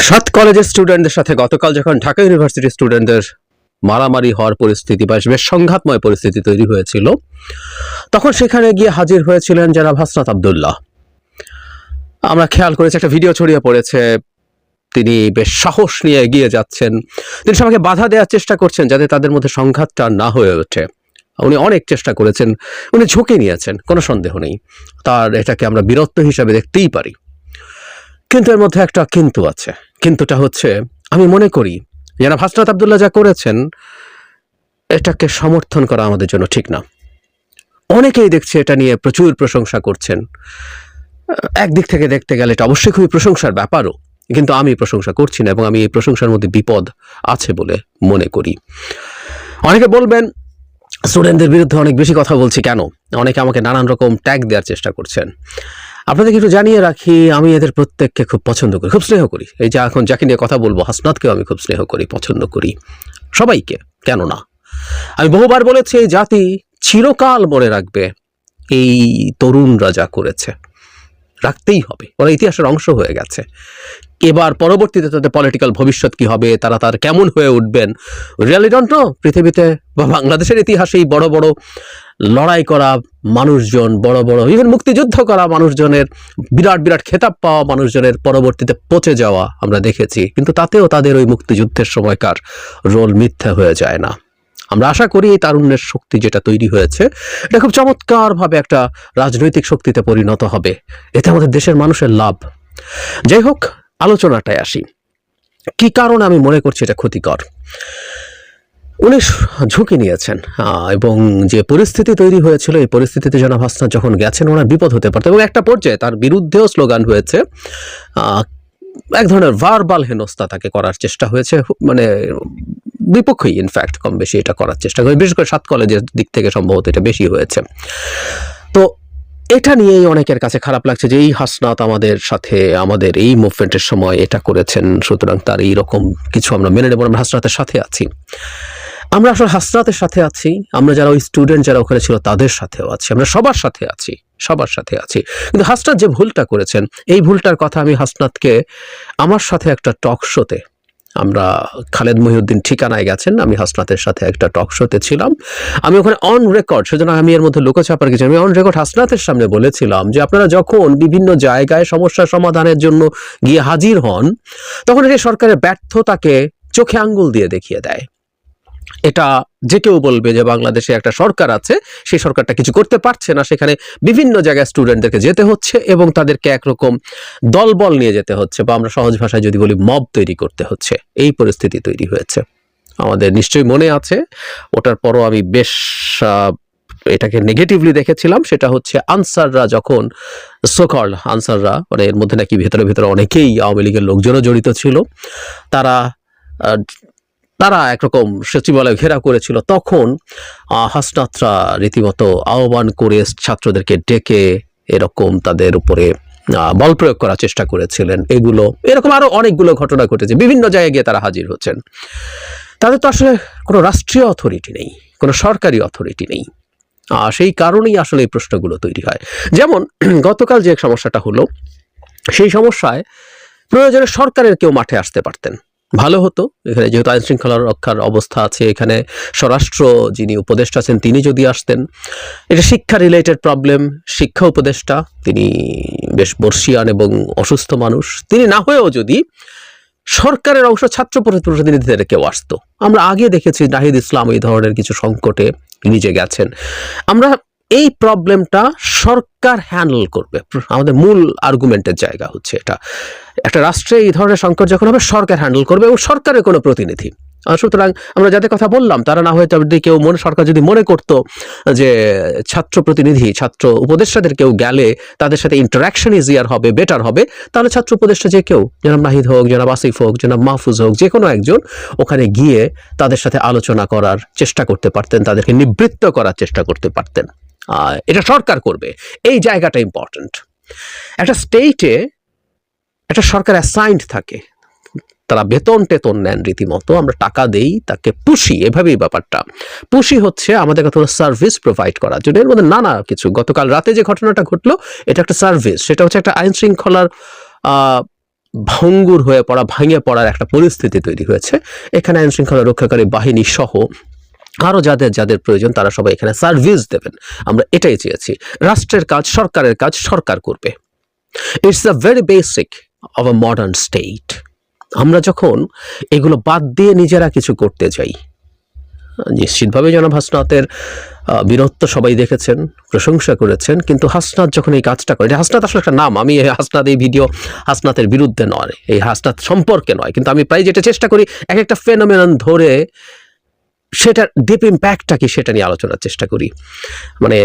সাত কলেজের স্টুডেন্টদের সাথে গতকাল যখন ঢাকা ইউনিভার্সিটির স্টুডেন্টদের মারামারি হওয়ার পরিস্থিতি বা বেশ সংঘাতময় পরিস্থিতি তৈরি হয়েছিল, তখন সেখানে গিয়ে হাজির হয়েছিলেন জনাব হাসনাত আব্দুল্লাহ। আমরা খেয়াল করেছি, একটা ভিডিও ছড়িয়ে পড়েছে, তিনি বেশ সাহস নিয়ে এগিয়ে যাচ্ছেন, তিনি সবাইকে বাধা দেওয়ার চেষ্টা করছেন যাতে তাদের মধ্যে সংঘাতটা না হয়ে ওঠে। উনি অনেক চেষ্টা করেছেন, উনি ঝুঁকি নিয়েছেন, কোনো সন্দেহ নেই, তার এটাকে আমরা বীরত্ব হিসাবে দেখতেই পারি। কিন্তু এর মধ্যে একটা কিন্তু আছে। কিন্তুটা হচ্ছে, আমি মনে করি জনাব হাসনাত আব্দুল্লাহ যা করেছেন এটাকে সমর্থন করা আমাদের জন্য ঠিক না। অনেকেই দেখছে এটা নিয়ে প্রচুর প্রশংসা করছেন। একদিক থেকে দেখতে গেলে এটা অবশ্যই খুবই প্রশংসার ব্যাপারও, কিন্তু আমি প্রশংসা করছি না এবং আমি এই প্রশংসার মধ্যে বিপদ আছে বলে মনে করি। অনেকে বলবেন স্টুডেন্টদের বিরুদ্ধে অনেক বেশি কথা বলছি কেন, অনেকে আমাকে নানান রকম ট্যাগ দেওয়ার চেষ্টা করছেন। আপনাদেরকে একটু জানিয়ে রাখি, আমি এদের প্রত্যেককে খুব পছন্দ করি, খুব স্নেহ করি। এই যে এখন যাকে নিয়ে কথা বলবো, হাসনাতকেও আমি খুব স্নেহ করি, পছন্দ করি, সবাইকে, কেন না। আমি বহুবার বলেছি এই জাতি চিরকাল মনে রাখবে এই তরুণরা যা করেছে, রাখতেই হবে, ওরা ইতিহাসের অংশ হয়ে গেছে। এবার পরবর্তীতে তাদের পলিটিক্যাল ভবিষ্যৎ কি হবে, তার কেমন হয়ে উঠবেন, রিয়েলি ডোন্ট নো। পৃথিবীতে বা বাংলাদেশের ইতিহাসেই বড় বড় লড়াই করা মানুষজন, বড় বড় ইভেন মুক্তিযুদ্ধ করা মানুষজনের, বিরাট বিরাট খেতাব পাওয়া মানুষজনের পরবর্তীতে পচে যাওয়া আমরা দেখেছি, কিন্তু তাতেও তাদের ওই মুক্তিযুদ্ধের সময়কার রোল মিথ্যা হয়ে যায় না। আমরা আশা করি এই তারুণ্যের শক্তি যেটা তৈরি হয়েছে, এটা খুব চমৎকারভাবে একটা রাজনৈতিক শক্তিতে পরিণত হবে, এতে আমাদের দেশের মানুষের লাভ। যাই হোক, আলোচনাটায় আসি। কি কারণে আমি মনে করছি এটা ক্ষতিকর। উনি ঝুঁকি নিয়েছেন এবং যে পরিস্থিতি তৈরি হয়েছিল, এই পরিস্থিতিতে জনাব হাসনাত যখন গেছেন, ওনার বিপদ হতে পারত এবং একটা পর্যায়ে তার বিরুদ্ধেও স্লোগান হয়েছে, এক ধরনের ভার্বাল হেনস্থা তাকে করার চেষ্টা হয়েছে, মানে বিপক্ষেই ইনফ্যাক্ট কম বেশি এটা করার চেষ্টা করে, বিশেষ করে সাত কলেজের দিক থেকে সম্ভবত এটা বেশি হয়েছে। তো এটা নিয়েই অনেকের কাছে খারাপ লাগছে যে এই হাসনাত আমাদের সাথে, আমাদের এই মুভমেন্টের সময় এটা করেছেন, সুতরাং তার এইরকম কিছু আমরা মেনে নেব, আমরা হাসনাতের সাথে আছি। আমরা আসলে হাসনাতের সাথে আছি, আমরা যারা ওই স্টুডেন্ট যারা ওখানে ছিল তাদের সাথেও আছি, আমরা সবার সাথে আছি, সবার সাথে আছি। কিন্তু হাসনাত যে ভুলটা করেছেন, এই ভুলটার কথা আমি হাসনাতকে আমার সাথে একটা টক শোতে, আমরা খালেদ মহিউদ্দিন ঠিকানায় গেছেন, আমি হাসনাতের সাথে একটা টক শোতে ছিলাম, আমি ওখানে অন রেকর্ড, সেজন্য আমি এর মধ্যে লুকোছাপার কিছু, আমি অন রেকর্ড হাসনাতের সামনে বলেছিলাম যে আপনারা যখন বিভিন্ন জায়গায় সমস্যা সমাধানের জন্য গিয়ে হাজির হন, তখন এই সরকারের ব্যর্থতাকে চোখে আঙ্গুল দিয়ে দেখিয়ে দেয়। এটা যে কেউ বলবে যে বাংলাদেশে একটা সরকার আছে, সেই সরকারটা কিছু করতে পারছে না, সেখানে বিভিন্ন জায়গায় স্টুডেন্টদেরকে যেতে হচ্ছে এবং তাদেরকে একরকম দলবল নিয়ে যেতে হচ্ছে, বা আমরা সহজ ভাষায় যদি বলি মব তৈরি করতে হচ্ছে। এই পরিস্থিতি তৈরি হয়েছে, আমাদের নিশ্চয়ই মনে আছে। ওটার পরও আমি বেশ এটাকে নেগেটিভলি দেখেছিলাম। সেটা হচ্ছে আনসাররা যখন, সোকল্ড আনসাররা, মানে এর মধ্যে নাকি ভেতরে ভেতরে অনেকেই আওয়ামী লীগের লোকজনও জড়িত ছিল, তারা একরকম সচিবালয় ঘেরা করেছিল, তখন হাসনাতরা রীতিমতো আহ্বান করে ছাত্রদেরকে ডেকে এরকম তাদের উপরে বল প্রয়োগ করার চেষ্টা করেছিলেন। এগুলো এরকম আরো অনেকগুলো ঘটনা ঘটেছে, বিভিন্ন জায়গায় গিয়ে তারা হাজির হচ্ছেন। তাদের তো আসলে কোনো রাষ্ট্রীয় অথরিটি নেই, কোনো সরকারি অথরিটি নেই, সেই কারণেই আসলে এই প্রশ্নগুলো তৈরি হয়। যেমন গতকাল যে সমস্যাটা হলো, সেই সমস্যায় প্রয়োজনে সরকারের কেউ মাঠে আসতে পারতেন, ভালো হতো। এখানে যেহেতু আইন শৃঙ্খলা রক্ষার অবস্থা আছে, এখানে স্বরাষ্ট্র যিনি উপদেষ্টা আছেন তিনি যদি আসতেন। এটা শিক্ষা রিলেটেড প্রবলেম, শিক্ষা উপদেষ্টা তিনি বেশ বর্ষিয়ান এবং অসুস্থ মানুষ, তিনি না হয়েও যদি সরকারের অংশ ছাত্র প্রতিনিধিদের কেউ আসতো। আমরা আগে দেখেছি নাহিদ ইসলাম এই ধরনের কিছু সংকটে নিজে গেছেন। আমরা এই প্রবলেমটা সরকার হ্যান্ডেল করবে, আমাদের মূল আর্গুমেন্টের জায়গা হচ্ছে এটা। একটা রাষ্ট্রে এই ধরনের সংকট যখন হবে, সরকার হ্যান্ডেল করবে এবং সরকারের কোনো প্রতিনিধি। সুতরাং আমরা যাদের কথা বললাম, তারা না হয়তো কেউ সরকার যদি মনে করতো যে ছাত্র প্রতিনিধি, ছাত্র উপদেষ্টাদের কেউ গেলে তাদের সাথে ইন্টারাকশন ইজিয়ার হবে, বেটার হবে, তাহলে ছাত্র উপদেষ্টা যে কেউ, জনাব নাহিদ হোক, জনাব আসিফ হোক, জনাব মাহফুজ হোক, যে কোনো একজন ওখানে গিয়ে তাদের সাথে আলোচনা করার চেষ্টা করতে পারতেন, তাদেরকে নিবৃত্ত করার চেষ্টা করতে পারতেন। এটা সরকার করবে, এই জায়গাটা ইম্পর্টেন্ট। একটা স্টেটে একটা সরকার অ্যাসাইন্ড থাকে, তারা বেতন টেতন নেন রীতিমতো, আমরা টাকা দেই তাকে, পুষি, এভাবেই ব্যাপারটা। পুষি হচ্ছে আমাদের কথা সার্ভিস প্রোভাইড করার জন্য, এর মধ্যে নানা কিছু। গতকাল রাতে যে ঘটনাটা ঘটলো, এটা একটা সার্ভিস, সেটা হচ্ছে একটা আইন শৃঙ্খলার ভঙ্গুর হয়ে পড়া, ভেঙে পড়ার একটা পরিস্থিতি তৈরি হয়েছে। এখানে আইন শৃঙ্খলা রক্ষাকারী বাহিনী সহ আরও যাদের যাদের প্রয়োজন তারা সবাই এখানে সার্ভিস দেবেন। আমরা এটাই চেয়েছি। রাষ্ট্রের কাজ, সরকারের কাজ সরকার করবে। It's a very basic of a modern state. আমরা যখন এগুলো বাদ দিয়ে নিজেরা কিছু করতে যাই, নিশ্চিতভাবে জনাব হাসনাতের বীরত্ব সবাই দেখেছেন, প্রশংসা করেছেন, কিন্তু হাসনাত যখন এই কাজটা করে, হাসনাত আসলে একটা নাম, আমি হাসনাত এই ভিডিও হাসনাতের বিরুদ্ধে নয়, এই হাসনাত সম্পর্কে নয়, কিন্তু আমি প্রায় যেটা চেষ্টা করি এক একটা ফেনোমেনন ধরে সেটার ডিপ ইম্প্যাক্টটা কি সেটা নিয়ে আলোচনার চেষ্টা করি। মানে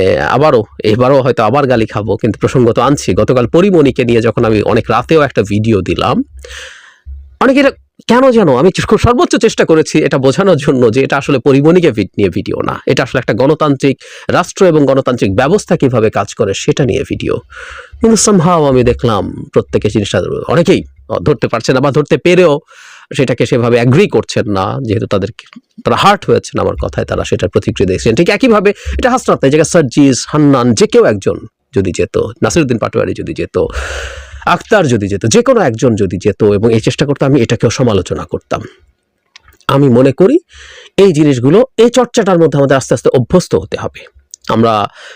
এবারও হয়তো আবার গালি খাবো, কিন্তু প্রসঙ্গত আনছি। গতকাল পরিমণিকে নিয়ে যখন আমি অনেক রাতেও একটা ভিডিও দিলাম, অনেকে এটা কেন যেন, আমি সর্বোচ্চ চেষ্টা করেছি এটা বোঝানোর জন্য যে এটা আসলে পরিমণিকে নিয়ে ভিডিও না, এটা আসলে একটা গণতান্ত্রিক রাষ্ট্র এবং গণতান্ত্রিক ব্যবস্থা কিভাবে কাজ করে সেটা নিয়ে ভিডিও। কিন্তু সামহাও আমি দেখলাম প্রত্যেকে জিনিসটা অনেকেই ধরতে পারছে না, বা ধরতে পেরেও সেটাকে সেভাবে অ্যাগ্রি করছেন না, যেহেতু তারা হার্ট হয়েছেন আমার কথায়, তারা সেটার প্রতিক্রিয়া দিয়েছেন। ঠিক একইভাবে এটা হাসনাত না, জায়গায় সার্জিস, হান্নান, যে কেউ একজন যদি যেত, নাসিরউদ্দিন পাটোয়ারি যদি যেত, আক্তার যদি যেত, যে কোনো একজন যদি যেত এবং এই চেষ্টা করতাম, আমি এটাকেও সমালোচনা করতাম। আমি মনে করি এই জিনিসগুলো, এই চর্চাটার মধ্যে আমাদের আস্তে আস্তে অভ্যস্ত হতে হবে। আমরা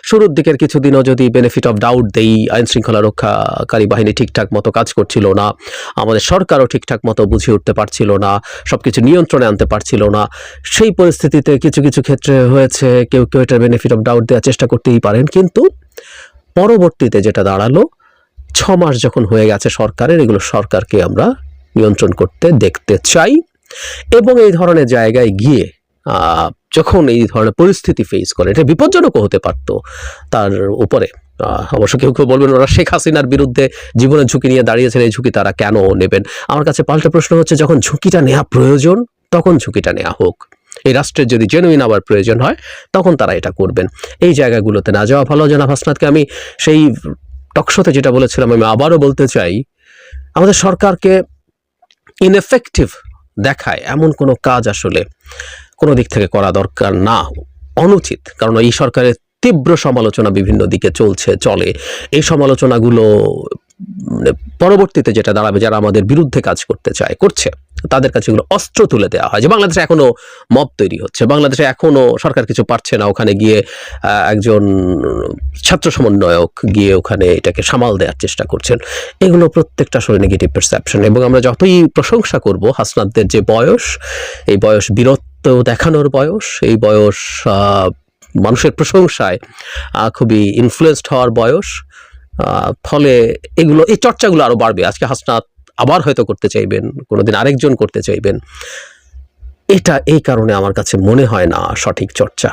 শুরুর দিকের কিছুদিনও যদি বেনিফিট অফ ডাউট দেই, আইন শৃঙ্খলা রক্ষাকারী বাহিনী ঠিকঠাক মতো কাজ করছিল না, আমাদের সরকারও ঠিকঠাক মতো বুঝে উঠতে পারছিল না, সব কিছু নিয়ন্ত্রণে আনতে পারছিল না, সেই পরিস্থিতিতে কিছু কিছু ক্ষেত্রে হয়েছে কেউ কেউ এটার বেনিফিট অফ ডাউট দেওয়ার চেষ্টা করতেই পারেন। কিন্তু পরবর্তীতে যেটা দাঁড়ালো, 6 মাস যখন হয়ে গেছে সরকারের, এগুলো সরকারকে আমরা নিয়ন্ত্রণ করতে দেখতে চাই। এবং এই ধরনের জায়গায় গিয়ে যখন এই ধরনের পরিস্থিতি ফেস করে, এটা বিপজ্জনকও হতে পারতো তার উপরে। অবশ্য কেউ কেউ বলবেন ওরা শেখ হাসিনার বিরুদ্ধে জীবনের ঝুঁকি নিয়ে দাঁড়িয়েছেন, এই ঝুঁকি তারা কেন নেবেন? আমার কাছে পাল্টা প্রশ্ন হচ্ছে, যখন ঝুঁকিটা নেওয়া প্রয়োজন তখন ঝুঁকিটা নেওয়া হোক। এই রাষ্ট্রের যদি জেনুইন আবার প্রয়োজন হয় তখন তারা এটা করবেন। এই জায়গাগুলোতে না যাওয়া ভালো। জনাব হাসনাতকে আমি সেই টকশোতে যেটা বলেছিলাম আমি আবারও বলতে চাই, আমাদের সরকারকে ইনএফেক্টিভ দেখায় এমন কোনো কাজ আসলে কোনো দিক থেকে করা দরকার না, অনুচিত। কারণ এই সরকারের তীব্র সমালোচনা বিভিন্ন দিকে চলে। এই সমালোচনাগুলো পরবর্তীতে যেটা দাঁড়াবে, যারা আমাদের বিরুদ্ধে কাজ করতে চায়, করছে, তাদের কাছে এগুলো অস্ত্র তুলে দেওয়া হয় যে বাংলাদেশে এখনো মব তৈরি হচ্ছে, বাংলাদেশে এখনো সরকার কিছু পারছে না, ওখানে গিয়ে একজন ছাত্র সমন্বয়ক গিয়ে ওখানে এটাকে সামাল দেওয়ার চেষ্টা করছেন। এগুলো প্রত্যেকটা আসলে নেগেটিভ পারসেপশন। এবং আমরা যতই প্রশংসা করব হাসনাতদের যে বয়স, এই বয়স বীরত্ব দেখানোর বয়স, এই বয়স মানুষের প্রশংসায় খুবই ইনফ্লুয়েসড হওয়ার বয়স, ফলে এগুলো, এই চর্চাগুলো আরো বাড়বে। আজকে হাসনাত আবার হয়তো করতে চাইবেন, কোনোদিন আরেকজন করতে চাইবেন। এটা এই কারণে আমার কাছে মনে হয় না সঠিক চর্চা।